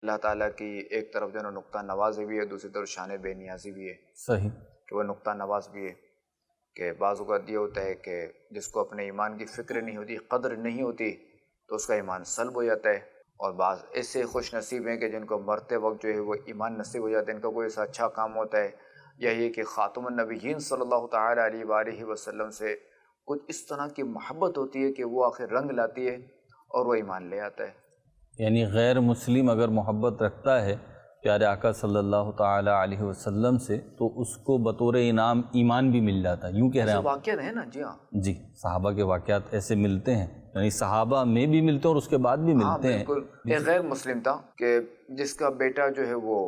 اللہ تعالیٰ کی ایک طرف جو ہے نقطہ نوازی بھی ہے، دوسری طرف شان بے نیازی بھی ہے، صحیح. کہ وہ نقطہ نواز بھی ہے. کہ بعض اوقات یہ ہوتا ہے کہ جس کو اپنے ایمان کی فکر نہیں ہوتی، قدر نہیں ہوتی، تو اس کا ایمان سلب ہو جاتا ہے. اور بعض ایسے خوش نصیب ہیں کہ جن کو مرتے وقت جو ہے وہ ایمان نصیب ہو جاتا ہے، ان کا کوئی ایسا اچھا کام ہوتا ہے، یا یہ کہ خاتم النبیین صلی اللہ تعالیٰ علیہ وآلہ وسلم سے کچھ اس طرح کی محبت ہوتی ہے کہ وہ آخر رنگ لاتی ہے اور وہ ایمان لے آتا ہے. یعنی غیر مسلم اگر محبت رکھتا ہے پیارے آقا صلی اللہ تعالیٰ علیہ وسلم سے تو اس کو بطور انعام ایمان بھی مل جاتا ہے. یوں کہہ رہے ہیں ایسے آپ؟ واقعات ہیں نا. جی ہاں جی، صحابہ کے واقعات ایسے ملتے ہیں، یعنی صحابہ میں بھی ملتے ہیں اور اس کے بعد بھی ہاں ملتے ہیں. بالکل. ایک غیر مسلم تھا کہ جس کا بیٹا جو ہے وہ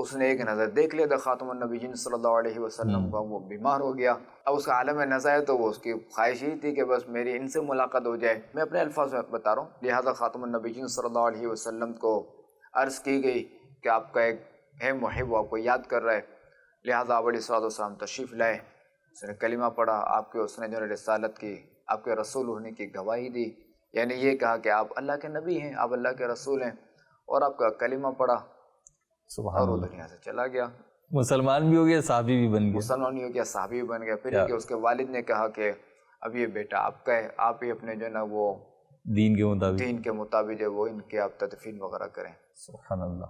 اس نے ایک نظر دیکھ لیا تھا خاتم النبیین صلی اللہ علیہ وسلم کا، وہ بیمار ہو گیا. اب اس کا عالم نظر ہے تو وہ اس کی خواہش ہی تھی کہ بس میری ان سے ملاقات ہو جائے. میں اپنے الفاظ میں بتا رہا ہوں. لہٰذا خاتم النبیین صلی اللہ علیہ وسلم کو عرض کی گئی کہ آپ کا ایک ہے محب، وہ آپ کو یاد کر رہا ہے. لہٰذا آپ علیہ الصلوۃ والسلام تشریف لائے. اس نے کلمہ پڑھا، آپ کے اس نے جو ہے رسالت کی، آپ کے رسول ہونے کی گواہی دی. یعنی یہ کہا کہ آپ اللہ کے نبی ہیں، آپ اللہ کے رسول ہیں، اور آپ کا کلمہ پڑھا سبحان اور وہ اللہ. دنیا سے چلا گیا. مسلمان بھی ہو گیا، صحابی بھی بن گیا. مسلمان ہو گیا، صحابی بھی بن گیا. پھر کیا یہ کہ اس کے والد نے کہا کہ اب یہ بیٹا آپ کا ہے، آپ ہی اپنے جو ہے نا وہ دین کے مطابق. دین کے مطابق جو وہ ان کے آپ تدفین وغیرہ کریں. سبحان اللہ.